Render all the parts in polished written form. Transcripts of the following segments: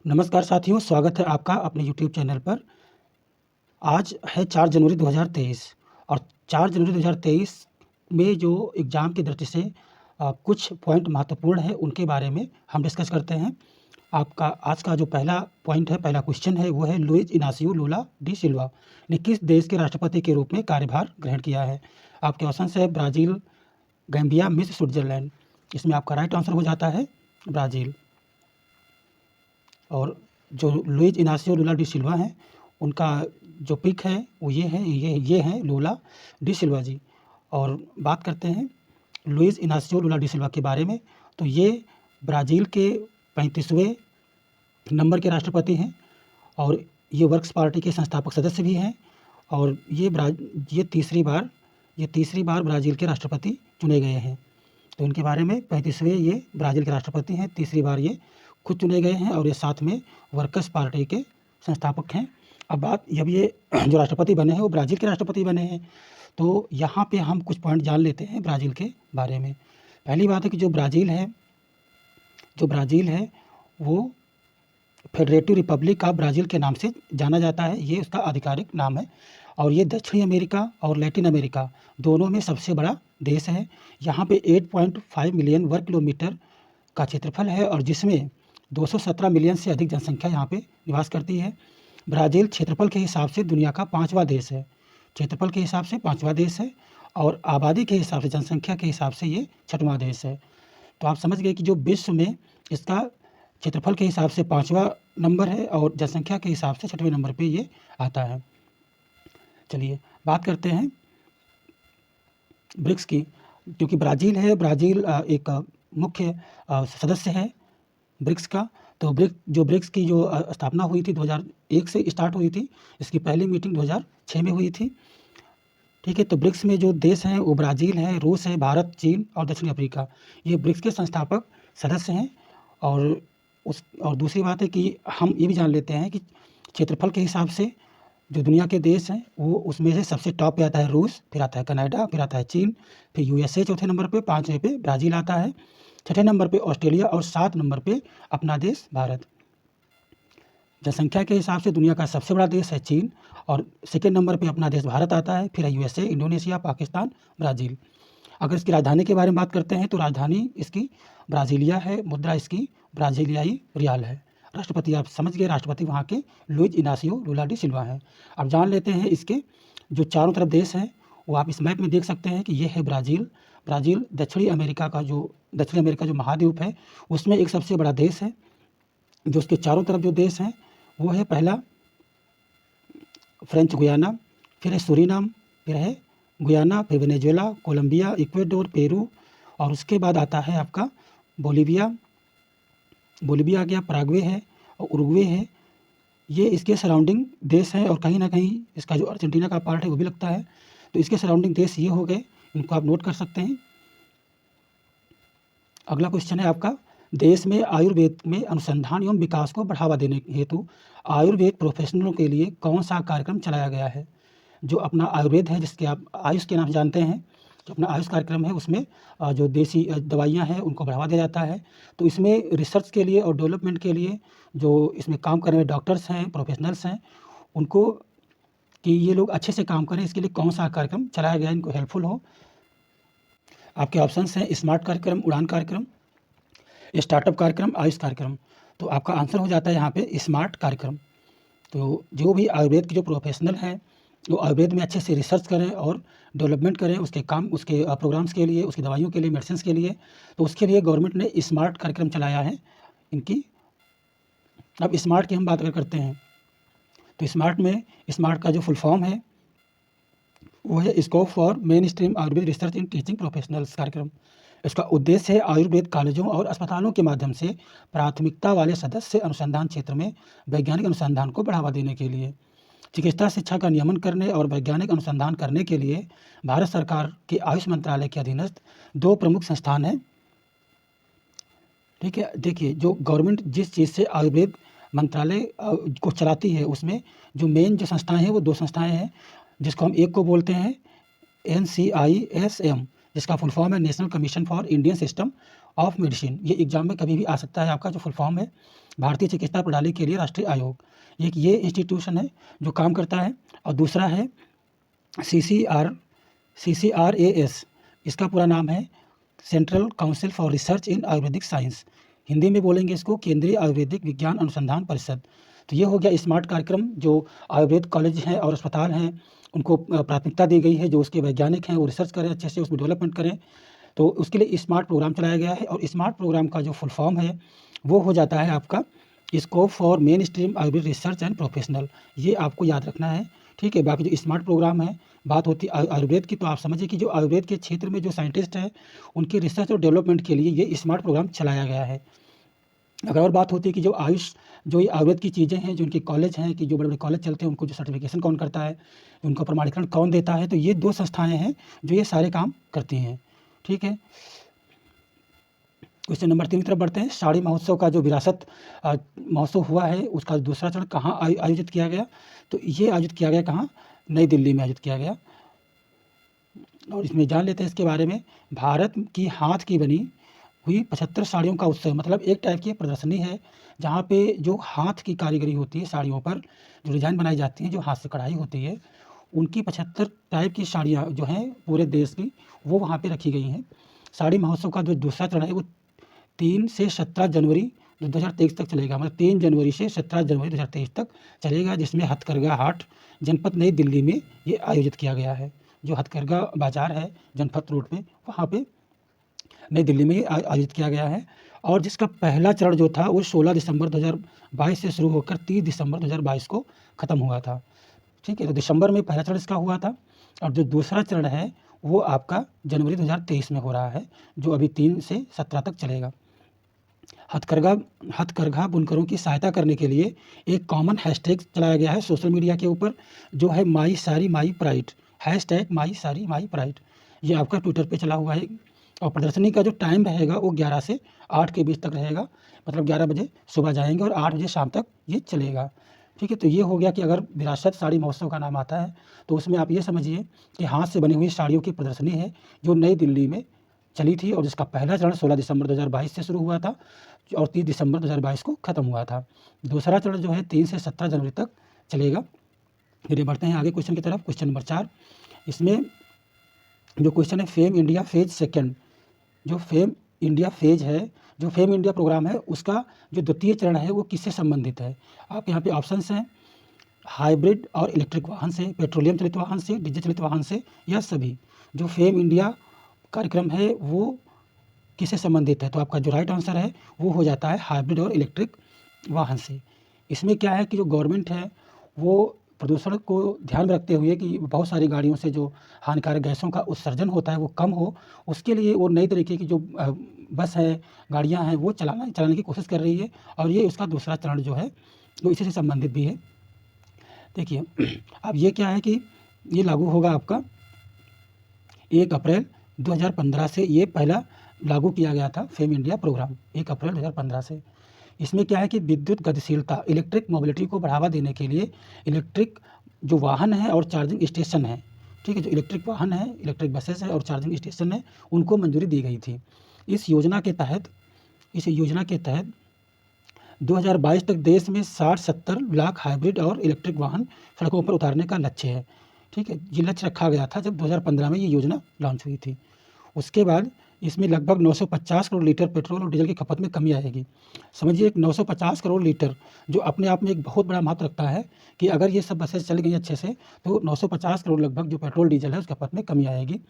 नमस्कार साथियों, स्वागत है आपका अपने यूट्यूब चैनल पर। आज है 4 जनवरी 2023 और 4 जनवरी 2023 में जो एग्ज़ाम की दृष्टि से कुछ पॉइंट महत्वपूर्ण हैं, उनके बारे में हम डिस्कस करते हैं। आपका आज का जो पहला पॉइंट है, पहला क्वेश्चन है, वो है लुइस इनासियो लुला डी सिल्वा ने किस देश के राष्ट्रपति के रूप में कार्यभार ग्रहण किया है? आपके ऑप्शंस है ब्राज़ील, गैम्बिया, मिस्र, स्विट्ज़रलैंड। इसमें आपका राइट आंसर हो जाता है ब्राज़ील। और जो लुइस इनासियो लुला डी सिल्वा हैं, उनका जो पिक है वो ये हैं लुला डी सिल्वा जी। और बात करते हैं लुइस इनासियो लुला डी सिल्वा के बारे में, तो ये ब्राज़ील के 35वें नंबर के राष्ट्रपति हैं और ये वर्क्स पार्टी के संस्थापक सदस्य भी हैं और ये तीसरी बार ब्राज़ील के राष्ट्रपति चुने गए हैं। तो इनके बारे में 35वें ये ब्राज़ील के राष्ट्रपति हैं, तीसरी बार ये खुद चुने गए हैं और ये साथ में वर्कर्स पार्टी के संस्थापक हैं। अब ये जो राष्ट्रपति बने हैं वो ब्राज़ील के राष्ट्रपति बने हैं। तो यहाँ पे हम कुछ पॉइंट जान लेते हैं ब्राज़ील के बारे में। पहली बात है कि जो ब्राज़ील है वो फेडरेटिव रिपब्लिक ऑफ ब्राज़ील के नाम से जाना जाता है, ये उसका आधिकारिक नाम है। और ये दक्षिणी अमेरिका और लैटिन अमेरिका दोनों में सबसे बड़ा देश है। यहाँ पे 8.5 मिलियन वर्ग किलोमीटर का क्षेत्रफल है और जिसमें 217 मिलियन से अधिक जनसंख्या यहाँ पे निवास करती है। ब्राज़ील क्षेत्रफल के हिसाब से दुनिया का 5वां देश है, क्षेत्रफल के हिसाब से 5वां देश है और आबादी के हिसाब से, जनसंख्या के हिसाब से ये 6वां देश है। तो आप समझ गए कि जो विश्व में इसका क्षेत्रफल के हिसाब से 5वां नंबर है और जनसंख्या के हिसाब से 6वें नंबर पे ये आता है। चलिए बात करते हैं ब्रिक्स की, क्योंकि ब्राज़ील एक मुख्य सदस्य है ब्रिक्स का। तो ब्रिक्स की जो स्थापना हुई थी 2001 से स्टार्ट हुई थी, इसकी पहली मीटिंग 2006 में हुई थी। ठीक है, तो ब्रिक्स में जो देश हैं वो ब्राज़ील है, रूस है, भारत, चीन और दक्षिण अफ्रीका, ये ब्रिक्स के संस्थापक सदस्य हैं। और दूसरी बात है कि हम ये भी जान लेते हैं कि क्षेत्रफल के हिसाब से जो दुनिया के देश हैं वो उसमें से सबसे टॉप पे आता है रूस, फिर आता है कनाडा, फिर आता है चीन, फिर यूएसए चौथे नंबर पे, 5वें पे ब्राज़ील आता है, 6ठे नंबर पे ऑस्ट्रेलिया और 7 नंबर पे अपना देश भारत। जनसंख्या के हिसाब से दुनिया का सबसे बड़ा देश है चीन और सेकेंड नंबर पे अपना देश भारत आता है, फिर है यूएसए, इंडोनेशिया, पाकिस्तान, ब्राज़ील। अगर इसकी राजधानी के बारे में बात करते हैं तो राजधानी इसकी ब्राज़ीलिया है, मुद्रा इसकी ब्राज़ीलियाई रियाल है। राष्ट्रपति आप समझ गए, राष्ट्रपति वहाँ के लुइस इनासियो लुला डी सिल्वा हैं। अब जान लेते हैं इसके जो चारों तरफ देश हैं, वो आप इस मैप में देख सकते हैं कि ये है ब्राज़ील दक्षिणी अमेरिका का जो महाद्वीप है उसमें एक सबसे बड़ा देश है। जो उसके चारों तरफ जो देश हैं वो है पहला फ्रेंच गुयाना, फिर है सूरीनाम, फिर है गुयाना, फिर वेनेजुएला, कोलंबिया, इक्वाडोर, पेरू और उसके बाद आता है आपका बोलिविया आ गया, पैराग्वे है और उरुग्वे है। ये इसके सराउंडिंग देश हैं और कहीं ना कहीं इसका जो अर्जेंटीना का पार्ट है वो भी लगता है। तो इसके सराउंडिंग देश ये हो गए, इनको आप नोट कर सकते हैं। अगला क्वेश्चन है आपका, देश में आयुर्वेद में अनुसंधान एवं विकास को बढ़ावा देने हेतु आयुर्वेद प्रोफेशनलों के लिए कौन सा कार्यक्रम चलाया गया है? जो अपना आयुर्वेद है, जिसके आप आयुष के नाम से जानते हैं, जो अपना आयुष कार्यक्रम है उसमें जो देसी दवाइयाँ हैं उनको बढ़ावा दिया जाता है। तो इसमें रिसर्च के लिए और डेवलपमेंट के लिए जो इसमें काम करने वाले डॉक्टर्स हैं, प्रोफेशनल्स हैं, उनको कि ये लोग अच्छे से काम करें, इसके लिए कौन सा कार्यक्रम चलाया गया, इनको हेल्पफुल हो। आपके ऑप्शंस हैं स्मार्ट कार्यक्रम, उड़ान कार्यक्रम, स्टार्टअप कार्यक्रम, आयुष कार्यक्रम। तो आपका आंसर हो जाता है यहाँ पे स्मार्ट कार्यक्रम। तो जो भी आयुर्वेद के जो प्रोफेशनल हैं वो आयुर्वेद में अच्छे से रिसर्च करें और डेवलपमेंट करें उसके प्रोग्राम्स के लिए, उसकी दवाइयों के लिए, मेडिसिन के लिए, तो उसके लिए गवर्नमेंट ने स्मार्ट कार्यक्रम चलाया है इनकी। अब स्मार्ट की हम बात करते हैं तो स्मार्ट का जो फुल फॉर्म है वो है scope for main stream Ayurveda research in teaching professionals कार्यक्रम। इसका उद्देश्य है आयुर्वेद कॉलेजों और अस्पतालों के माध्यम से प्राथमिकता वाले सदस्य अनुसंधान क्षेत्र में वैज्ञानिक अनुसंधान को बढ़ावा देने के लिए चिकित्सा शिक्षा का नियमन करने और वैज्ञानिक अनुसंधान करने के लिए भारत सरकार के आयुष मंत्रालय के अधीनस्थ 2 प्रमुख संस्थान हैं। ठीक है, देखिए जो गवर्नमेंट जिस चीज़ से आयुर्वेद मंत्रालय को चलाती है उसमें जो मेन जो संस्थाएं हैं वो 2 संस्थाएं हैं, जिसको हम एक को बोलते हैं NCISM, जिसका फुल फॉर्म है national commission for Indian system of medicine, ये एग्जाम में कभी भी आ सकता है। आपका जो फुल फॉर्म है भारतीय चिकित्सा प्रणाली के लिए राष्ट्रीय आयोग, एक ये इंस्टीट्यूशन है जो काम करता है। और दूसरा है CCRAS, इसका पूरा नाम है central council for research in Ayurvedic science, Hindi में बोलेंगे इसको केंद्रीय आयुर्वेदिक विज्ञान अनुसंधान परिषद। तो ये हो गया स्मार्ट कार्यक्रम, जो आयुर्वेद कॉलेज हैं और अस्पताल हैं उनको प्राथमिकता दी गई है, जो उसके वैज्ञानिक हैं वो रिसर्च करें अच्छे से, उसमें डेवलपमेंट करें। तो उसके लिए स्मार्ट प्रोग्राम चलाया गया है। और स्मार्ट प्रोग्राम का जो फुल फॉर्म है वो हो जाता है आपका scope for main stream Ayurveda research and professional, ये आपको याद रखना है। ठीक है, बाकी जो स्मार्ट प्रोग्राम है, बात होती है आयुर्वेद की, तो आप समझिए कि जो आयुर्वेद के क्षेत्र में जो साइंटिस्ट हैं उनकी रिसर्च और डेवलपमेंट के लिए ये स्मार्ट प्रोग्राम चलाया गया है। अगर और बात होती है कि जो जो ये आयुर्वेद की चीज़ें हैं, जो उनके कॉलेज हैं, कि जो बड़े-बड़े कॉलेज चलते हैं उनको जो सर्टिफिकेशन कौन करता है, उनका प्रमाणीकरण कौन देता है, तो ये 2 संस्थाएँ हैं जो ये सारे काम करती हैं। ठीक है, क्वेश्चन नंबर 3 की तरफ बढ़ते हैं। साड़ी महोत्सव का जो विरासत महोत्सव हुआ है उसका दूसरा चरण कहाँ आयोजित किया गया, तो ये आयोजित किया गया कहाँ, नई दिल्ली में आयोजित किया गया। और इसमें जान लेते हैं इसके बारे में। भारत की हाथ की बनी हुई 75 साड़ियों का उत्सव, मतलब एक टाइप की प्रदर्शनी है जहाँ पे जो हाथ की कारीगरी होती है, साड़ियों पर जो डिज़ाइन बनाई जाती हैं, जो हाथ से कढ़ाई होती है, उनकी 75 टाइप की साड़ियाँ जो हैं पूरे देश की, वो वहाँ पे रखी गई हैं। साड़ी महोत्सव का जो दूसरा चरण है वो 3 से 17 जनवरी 2023 तक चलेगा, मतलब 3 जनवरी से 17 जनवरी 2023 तक चलेगा, जिसमें हथकरघा हाट जनपद नई दिल्ली में ये आयोजित किया गया है। जो हथकरघा बाज़ार है जनपद रोड पे, वहाँ पे नई दिल्ली में आयोजित किया गया है। और जिसका पहला चरण जो था वो 16 दिसंबर 2022 से शुरू होकर 30 दिसंबर 2022 को ख़त्म हुआ था। ठीक है, तो दिसंबर में पहला चरण इसका हुआ था, और जो दूसरा चरण है वो आपका जनवरी 2023 में हो रहा है, जो अभी 3 से 17 तक चलेगा। हथकरघा बुनकरों की सहायता करने के लिए एक कॉमन हैशटैग चलाया गया है सोशल मीडिया के ऊपर, जो है my sari my pride, hashtag my sari my pride. ये आपका ट्विटर पे चला हुआ है। और प्रदर्शनी का जो टाइम रहेगा वो 11 से 8 के बीच तक रहेगा, मतलब 11 बजे सुबह जाएंगे और 8 बजे शाम तक ये चलेगा। ठीक है, तो ये हो गया कि अगर विरासत साड़ी महोत्सव का नाम आता है तो उसमें आप ये समझिए कि हाथ से बनी हुई साड़ियों की प्रदर्शनी है जो नई दिल्ली में चली थी, और जिसका पहला चरण 16 दिसंबर 2022 से शुरू हुआ था और 30 दिसंबर 2022 को ख़त्म हुआ था। दूसरा चरण जो है 3 से 17 जनवरी तक चलेगा। फिर बढ़ते हैं आगे क्वेश्चन की तरफ। क्वेश्चन नंबर 4, इसमें जो क्वेश्चन है फेम इंडिया फेज सेकेंड, जो फेम इंडिया फेज है, जो फेम इंडिया प्रोग्राम है उसका जो द्वितीय चरण है वो किससे संबंधित है। आप यहाँ पे ऑप्शंस हैं हाइब्रिड और इलेक्ट्रिक वाहन से, पेट्रोलियम चलित वाहन से, डीजल चलित वाहन से, या सभी। जो फेम इंडिया कार्यक्रम है वो किससे संबंधित है, तो आपका जो राइट आंसर है वो हो जाता है हाइब्रिड और इलेक्ट्रिक वाहन से। इसमें क्या है कि जो गवर्नमेंट है वो प्रदूषण को ध्यान में रखते हुए कि बहुत सारी गाड़ियों से जो हानिकारक गैसों का उत्सर्जन होता है वो कम हो, उसके लिए वो नई तरीके की जो बस है, गाड़ियाँ हैं, वो चलाने की कोशिश कर रही है, और ये उसका दूसरा चरण जो है वो इसी से संबंधित भी है। देखिए अब ये क्या है कि ये लागू होगा आपका 1 अप्रैल 2015 से, ये पहला लागू किया गया था फेम इंडिया प्रोग्राम 1 अप्रैल 2015 से। इसमें क्या है कि विद्युत गतिशीलता, इलेक्ट्रिक मोबिलिटी को बढ़ावा देने के लिए इलेक्ट्रिक जो वाहन है और चार्जिंग स्टेशन है, ठीक है, जो इलेक्ट्रिक वाहन है, इलेक्ट्रिक बसेस है और चार्जिंग स्टेशन है, उनको मंजूरी दी गई थी। इस योजना के तहत 2022 तक देश में 60-70 लाख हाइब्रिड और इलेक्ट्रिक वाहन सड़कों पर उतारने का लक्ष्य है। ठीक है, ये लक्ष्य रखा गया था जब 2015 में ये योजना लॉन्च हुई थी। उसके बाद इसमें लगभग 950 करोड़ लीटर पेट्रोल और डीजल की खपत में कमी आएगी। समझिए एक 950 करोड़ लीटर जो अपने आप में एक बहुत बड़ा महत्व रखता है कि अगर ये सब बसें चल गई अच्छे से तो 950 करोड़ लगभग जो पेट्रोल डीजल है उसकी खपत में कमी आएगी,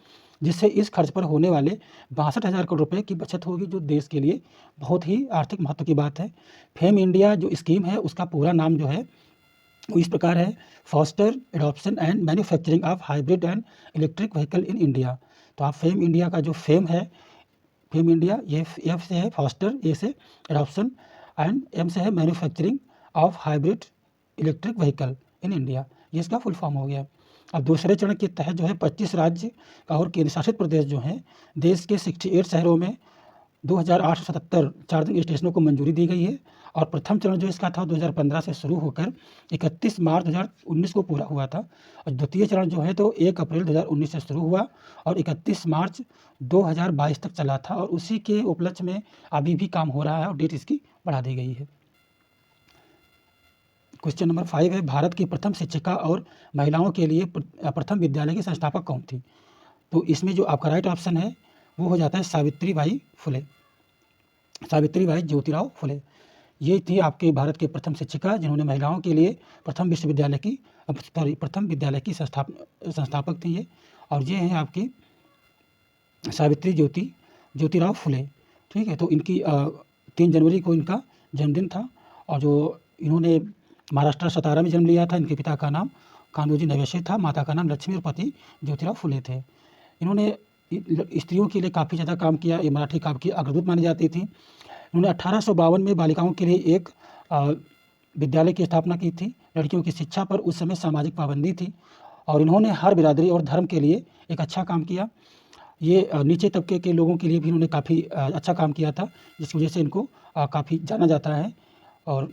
जिससे इस खर्च पर होने वाले 62,000 करोड़ रुपये की बचत होगी, जो देश के लिए बहुत ही आर्थिक महत्व की बात है। फेम इंडिया जो स्कीम है उसका पूरा नाम जो है वो इस प्रकार है, foster adoption and manufacturing of hybrid and electric vehicle in India. तो आप फेम इंडिया का जो फेम है, फेम इंडिया, ये एफ से है फॉस्टर, ए से एडॉप्शन एंड एम से है manufacturing of hybrid electric vehicle in India, ये इसका फुल फॉर्म हो गया। अब दूसरे चरण के तहत जो है 25 राज्य और केंद्र शासित प्रदेश जो हैं देश के 68 शहरों में 2877 चार्जिंग स्टेशनों को मंजूरी दी गई है और प्रथम चरण जो इसका था 2015 से शुरू होकर 31 मार्च 2019 को पूरा हुआ था और द्वितीय चरण जो है तो 1 अप्रैल 2019 से शुरू हुआ और 31 मार्च 2022 तक चला था और उसी के उपलक्ष्य में अभी भी काम हो रहा है और डेट इसकी बढ़ा दी गई है। क्वेश्चन नंबर 5 है, भारत की प्रथम शिक्षिका और महिलाओं के लिए प्रथम विद्यालय की संस्थापक कौन थी? तो इसमें जो आपका राइट ऑप्शन है वो हो जाता है सावित्रीबाई फुले, सावित्रीबाई ज्योतिराव फुले। ये थी आपके भारत के प्रथम शिक्षिका जिन्होंने महिलाओं के लिए प्रथम विद्यालय की संस्थापक थी ये, और ये हैं आपकी सावित्री ज्योतिराव फुले। ठीक है, तो इनकी 3 जनवरी को इनका जन्मदिन था और जो इन्होंने महाराष्ट्र सतारा में जन्म लिया था। इनके पिता का नाम कान्होजी नवैसे था, माता का नाम लक्ष्मी और पति ज्योतिराव फुले थे। इन्होंने स्त्रियों के लिए काफ़ी ज़्यादा काम किया, ये मराठी काव्य की अग्रदूत मानी जाती थी। इन्होंने 1852 में बालिकाओं के लिए एक विद्यालय की स्थापना की थी। लड़कियों की शिक्षा पर उस समय सामाजिक पाबंदी थी और इन्होंने हर बिरादरी और धर्म के लिए एक अच्छा काम किया। ये नीचे तबके के लोगों के लिए भी इन्होंने काफ़ी अच्छा काम किया था, जिसकी वजह से इनको काफ़ी जाना जाता है। और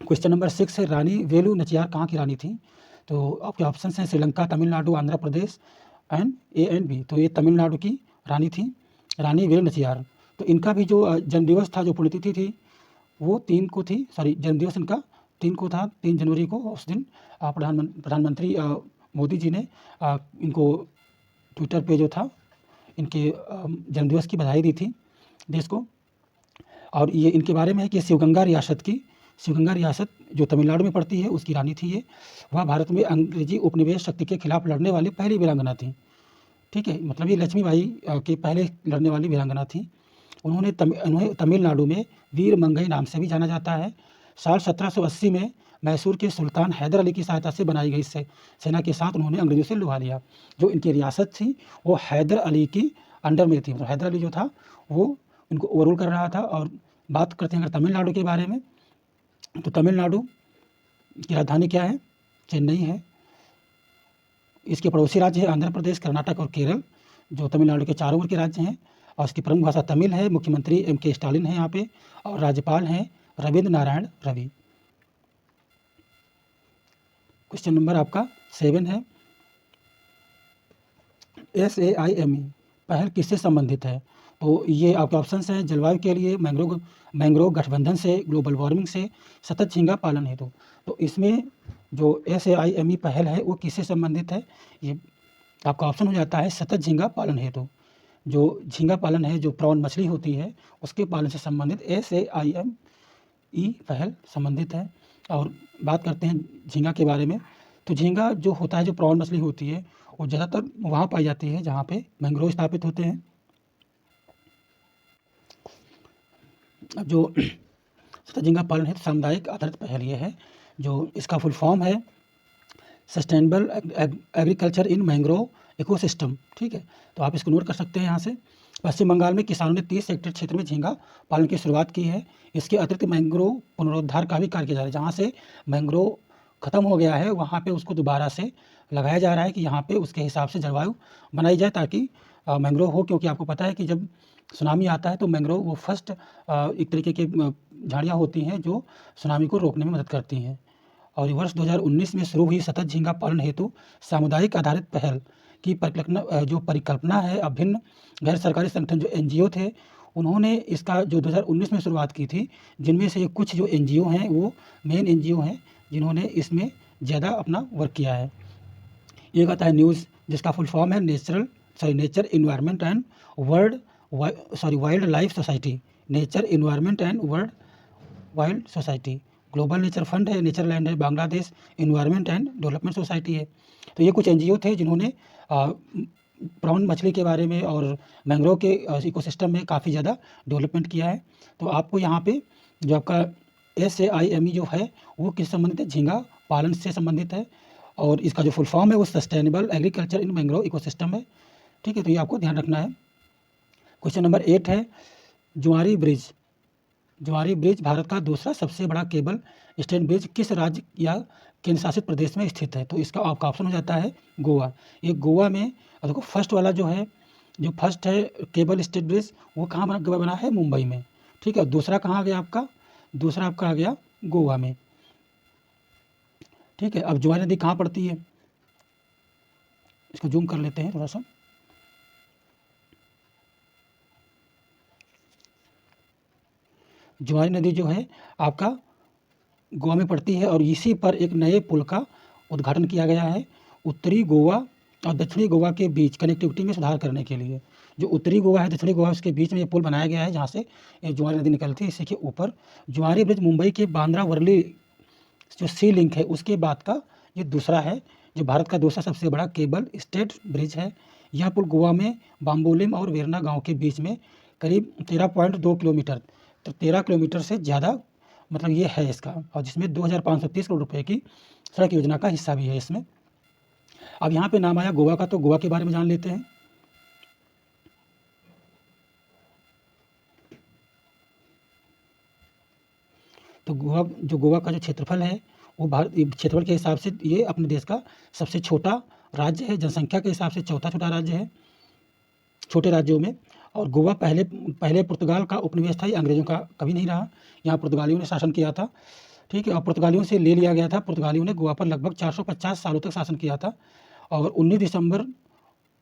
क्वेश्चन नंबर 6 है, रानी वेलु नाचियार कहाँ की रानी थी? तो आपके ऑप्शन हैं Sri Lanka, Tamil Nadu, Andhra Pradesh and A and B. तो ये तमिलनाडु की रानी थी, रानी वेलु नाचियार। तो इनका भी जो जन्मदिवस था, जो पुण्यतिथि थी, वो 3 को थी। सॉरी, जन्मदिवस इनका 3 को था, 3 जनवरी को। उस दिन प्रधानमंत्री मोदी जी ने इनको ट्विटर पे जो था इनके जन्मदिवस की बधाई दी थी देश को। और ये इनके बारे में है कि शिवगंगा रियासत जो तमिलनाडु में पड़ती है उसकी रानी थी ये। वह भारत में अंग्रेजी उपनिवेश शक्ति के खिलाफ लड़ने वाली पहली वीरांगना थी। ठीक है, मतलब ये लक्ष्मीबाई के पहले लड़ने वाली वीरांगना थी। उन्हें तमिलनाडु में वीर मंगई नाम से भी जाना जाता है। साल 1780 में मैसूर के सुल्तान हैदर अली की सहायता से बनाई गई सेना के साथ उन्होंने अंग्रेजों से लुभा लिया। जो इनकी रियासत थी वो हैदर अली की अंडर में थी, मतलब हैदर अली जो था वो इनको ओवरऑल कर रहा था। और बात करते हैं अगर तमिलनाडु के बारे में, तो तमिलनाडु की राजधानी क्या है? चेन्नई है। इसके पड़ोसी राज्य है आंध्र प्रदेश, कर्नाटक और केरल, जो तमिलनाडु के चारों ओर के राज्य हैं। और इसकी प्रमुख भाषा तमिल है। मुख्यमंत्री MK स्टालिन है यहाँ पे और राज्यपाल हैं रविंद्र नारायण रवि। क्वेश्चन नंबर आपका 7 है, SAIME पहल किससे संबंधित है? तो ये आपके ऑप्शंस हैं जलवायु के लिए, मैंग्रोव गठबंधन से, ग्लोबल वार्मिंग से, सतत झींगा पालन हेतु। तो इसमें जो SAIME पहल है वो किससे संबंधित है? ये आपका ऑप्शन हो जाता है सतत झींगा पालन हेतु। जो झींगा पालन है, जो प्रॉन मछली होती है, उसके पालन से संबंधित SAIME पहल संबंधित है। और बात करते हैं झींगा के बारे में, तो झींगा जो होता है, जो प्रॉन मछली होती है, वो ज़्यादातर वहाँ पाई जाती है जहाँ पे मैंग्रोव स्थापित होते हैं। अब जो सतत झींगा पालन है सामुदायिक आधारित पहल ये है, जो इसका फुल फॉर्म है sustainable agriculture in mangrove ecosystem. ठीक है, तो आप इसको नोट कर सकते हैं यहाँ से। पश्चिम बंगाल में किसानों ने 30 हेक्टेयर क्षेत्र में झींगा पालन की शुरुआत की है। इसके अतिरिक्त मैंग्रोव पुनरुद्धार का भी कार्य किया जा रहा है। जहाँ से मैंग्रोव खत्म हो गया है वहाँ पे उसको दोबारा से लगाया जा रहा है कि यहाँ पे उसके हिसाब से जलवायु बनाई जाए ताकि मैंग्रोव हो। क्योंकि आपको पता है कि जब सुनामी आता है तो मैंग्रोव वो फर्स्ट एक तरीके के झाड़ियाँ होती हैं जो सुनामी को रोकने में मदद करती हैं। और वर्ष 2019 में शुरू हुई सतत झींगा पालन हेतु सामुदायिक आधारित पहल की परिकल्पना है। अभिन्न गैर सरकारी संगठन जो NGO थे, उन्होंने इसका जो 2019 में शुरुआत की थी, जिनमें से कुछ जो NGO हैं वो मेन NGO हैं जिन्होंने इसमें ज़्यादा अपना वर्क किया है। एक आता है न्यूज़, जिसका फुल फॉर्म है nature environment and wild life society. Nature environment and wild society. Global nature fund है, नेचरलैंड है, Bangladesh environment and development society है। तो ये कुछ NGO थे जिन्होंने प्रॉन मछली के बारे में और मैंग्रोव के इकोसिस्टम में काफ़ी ज़्यादा डेवलपमेंट किया है। तो आपको यहाँ पे जो आपका SAIME जो है वो किस संबंधित है? झींगा पालन से संबंधित है। और इसका जो फुल फॉर्म है वो sustainable agriculture in mangrove ecosystem है। ठीक है, तो ये आपको ध्यान रखना है। क्वेश्चन नंबर 8 है, जुआरी ब्रिज भारत का दूसरा सबसे बड़ा केबल स्टैंड ब्रिज किस राज्य या केंद्र शासित प्रदेश में स्थित है? तो इसका आपका ऑप्शन हो जाता है गोवा। ये गोवा में देखो फर्स्ट वाला जो है जो फर्स्ट है केबल स्टेट ब्रिज वो कहाँ बना है? मुंबई में। ठीक है, दूसरा कहाँ आ गया आपका? दूसरा आपका आ गया गोवा में। ठीक है, अब ज्वारी नदी कहाँ पड़ती है? इसको जूम कर लेते हैं थोड़ा सा। ज्वारी नदी जो है आपका गोवा में पड़ती है और इसी पर एक नए पुल का उद्घाटन किया गया है उत्तरी गोवा और दक्षिणी गोवा के बीच कनेक्टिविटी में सुधार करने के लिए। जो उत्तरी गोवा है दक्षिणी गोवा उसके बीच में ये पुल बनाया गया है जहाँ से ये ज्वारी नदी निकलती है। इसी के ऊपर ज्वारी ब्रिज मुंबई के बांद्रा वर्ली जो सी लिंक है उसके बाद का ये दूसरा है, जो भारत का दूसरा सबसे बड़ा केबल स्टेट ब्रिज है। यह पुल गोवा में बाम्बोलिम और वेरना गांव के बीच में करीब 13.2 किलोमीटर, तो 13 किलोमीटर से ज़्यादा मतलब ये है इसका, और जिसमें 2530 करोड़ रुपए की सड़क योजना का हिस्सा भी है इसमें। अब यहाँ पे नाम आया गोवा का, तो गोवा के बारे में जान लेते हैं। तो गोवा का जो क्षेत्रफल है वो भारत क्षेत्रफल के हिसाब से ये अपने देश का सबसे छोटा राज्य है, जनसंख्या के हिसाब से चौथा छोटा राज्य है छोटे राज्यों में। और गोवा पहले पुर्तगाल का उपनिवेश था, ये अंग्रेज़ों का कभी नहीं रहा। यहाँ पुर्तगालियों ने शासन किया था। ठीक है, और पुर्तगालियों से ले लिया गया था। पुर्तगालियों ने गोवा पर लगभग 450 सालों तक शासन किया था और 19 दिसंबर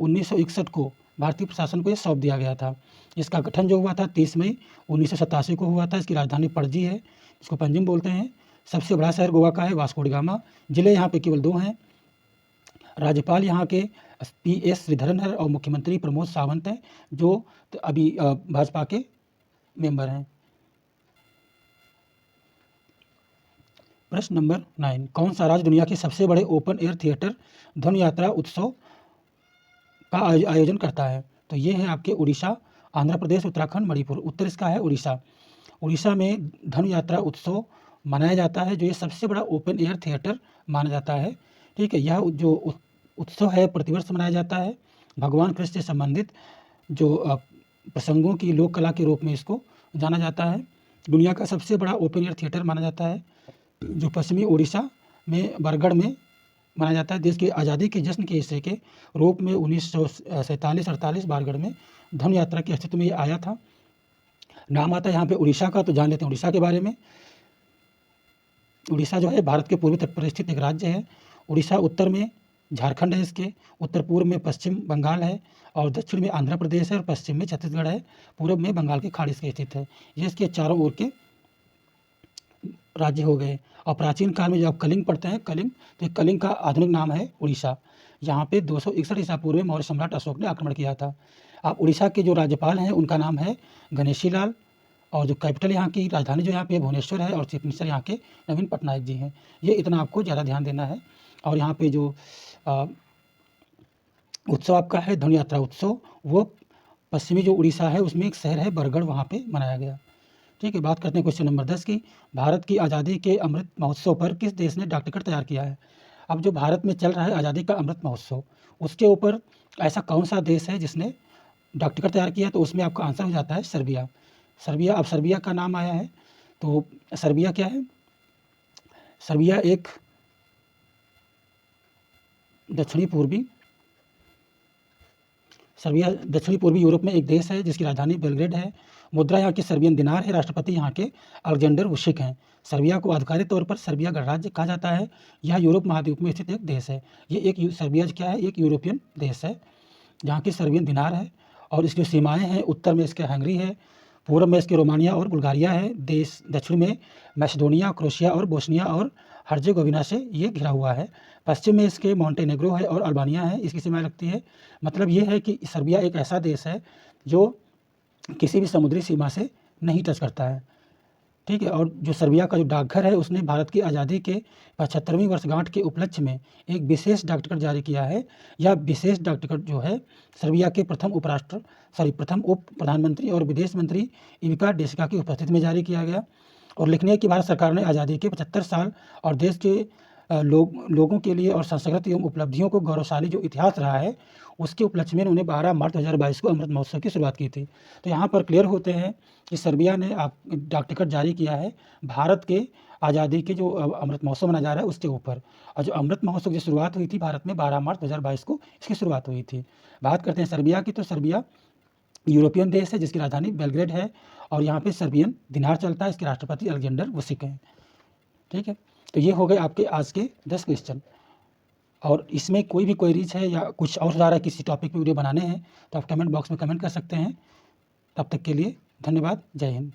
1961 को भारतीय प्रशासन को ये सौंप दिया गया था। इसका गठन जो हुआ था 30 मई 1987 को हुआ था। इसकी राजधानी पणजी है, इसको पंजिम बोलते हैं। सबसे बड़ा शहर गोवा का है वास्को डी गामा। ज़िले यहाँ पे केवल 2 हैं। राज्यपाल यहाँ के PS श्रीधरन है और मुख्यमंत्री प्रमोद सावंत हैं, जो अभी भाजपा के मेंबर हैं। प्रश्न नंबर 9, कौन सा राज्य दुनिया के सबसे बड़े ओपन एयर थिएटर धनु यात्रा उत्सव का आयोजन करता है? तो ये है आपके उड़ीसा, आंध्र प्रदेश, उत्तराखंड, मणिपुर। उत्तर इसका है उड़ीसा। उड़ीसा में धनु यात्रा उत्सव मनाया जाता है, जो ये सबसे बड़ा ओपन एयर थिएटर माना जाता है। ठीक है, यह जो उत्सव है प्रतिवर्ष मनाया जाता है। भगवान कृष्ण से संबंधित जो प्रसंगों की लोक कला के रूप में इसको जाना जाता है। दुनिया का सबसे बड़ा ओपन एयर थिएटर माना जाता है, जो पश्चिमी उड़ीसा में बरगढ़ में मनाया जाता है। देश की आज़ादी के जश्न के हिस्से के रूप में 1947-48 बारगढ़ में धनु यात्रा के अस्तित्व में ये आया था। नाम आता है यहाँ पे उड़ीसा का, तो जान लेते हैं उड़ीसा के बारे में। उड़ीसा जो है भारत के पूर्वी तट पर स्थित एक राज्य है। उड़ीसा उत्तर में झारखंड है, इसके उत्तर पूर्व में पश्चिम बंगाल है और दक्षिण में आंध्र प्रदेश है और पश्चिम में छत्तीसगढ़ है। पूर्व में बंगाल की खाड़ी से स्थित है। ये इसके चारों ओर के राज्य हो गए। और प्राचीन काल में जब आप कलिंग पढ़ते हैं, कलिंग, तो कलिंग का आधुनिक नाम है उड़ीसा। यहाँ पे 261 ईसा पूर्व में मौर्य सम्राट अशोक ने आक्रमण किया था। आप उड़ीसा के जो राज्यपाल हैं उनका नाम है गणेशी लाल, और जो कैपिटल यहाँ की राजधानी जो यहाँ पे भुवनेश्वर है, और चीफ मिनिस्टर यहाँ के नवीन पटनायक जी हैं। ये इतना आपको ज़्यादा ध्यान देना है। और यहाँ पे जो उत्सव आपका है धनु यात्रा उत्सव, वो पश्चिमी जो उड़ीसा है उसमें एक शहर है बरगढ़, वहाँ पे मनाया गया। ठीक है, बात करते हैं क्वेश्चन नंबर 10 की। भारत की आज़ादी के अमृत महोत्सव पर किस देश ने डाक टिकट तैयार किया है? अब जो भारत में चल रहा है आज़ादी का अमृत महोत्सव, उसके ऊपर ऐसा कौन सा देश है जिसने डाक टिकट तैयार किया? तो उसमें आपका आंसर हो जाता है सर्बिया। सर्बिया, अब सर्बिया का नाम आया है, तो सर्बिया क्या है? सर्बिया एक दक्षिणी पूर्वी यूरोप में एक देश है जिसकी राजधानी बेलग्रेड है। मुद्रा यहाँ की सर्बियन दिनार है। राष्ट्रपति यहाँ के अलेक्जेंडर वुशिक हैं। सर्बिया को आधिकारिक तौर पर सर्बिया गणराज्य कहा जाता है। यह यूरोप महाद्वीप में स्थित एक देश है। ये एक सर्बिया क्या है? एक यूरोपियन देश है जहाँ की सर्बियन दिनार है। और इसकी सीमाएँ हैं, उत्तर में इसके हंगरी है, पूर्व में इसके रोमानिया और बुल्गारिया है। देश दक्षिण में मैसेडोनिया, क्रोशिया और बोस्निया और हर्जेगोविना से ये घिरा हुआ है। पश्चिम में इसके मॉन्टेनेग्रो है और अल्बानिया है, इसकी सीमाएँ लगती है। मतलब ये है कि सर्बिया एक ऐसा देश है जो किसी भी समुद्री सीमा से नहीं टच करता है। ठीक है, और जो सर्बिया का जो डाकघर है उसने भारत की आज़ादी के 75वीं वर्षगांठ के उपलक्ष्य में एक विशेष डाक टिकट जारी किया है। यह विशेष डाक टिकट जो है सर्बिया के प्रथम उप प्रधानमंत्री और विदेश मंत्री इविका डेसिका की उपस्थिति में जारी किया गया। और लिखने की भारत सरकार ने आज़ादी के 75 साल और देश के लोगों के लिए और संस्कृति एवं उपलब्धियों को गौरवशाली जो इतिहास रहा है, उसके उपलक्ष्य में उन्होंने 12 मार्च 2022 को अमृत महोत्सव की शुरुआत की थी। तो यहाँ पर क्लियर होते हैं कि सर्बिया ने डाक टिकट जारी किया है भारत के आज़ादी के जो अमृत महोत्सव मनाया जा रहा है उसके ऊपर। और जो अमृत महोत्सव की शुरुआत हुई थी भारत में 12 मार्च 2022 को इसकी शुरुआत हुई थी। बात करते हैं सर्बिया की, तो सर्बिया यूरोपियन देश है जिसकी राजधानी बेलग्रेड है और यहाँ पे सर्बियन दिनार चलता है। इसके राष्ट्रपति अलेक्जेंडर वुसिक हैं। ठीक है, तो ये हो गए आपके आज के 10 क्वेश्चन। और इसमें कोई भी क्वेरीज है या कुछ और सुधार है, किसी टॉपिक पे वीडियो बनाने हैं तो आप कमेंट बॉक्स में कमेंट कर सकते हैं। तब तक के लिए धन्यवाद। जय हिंद।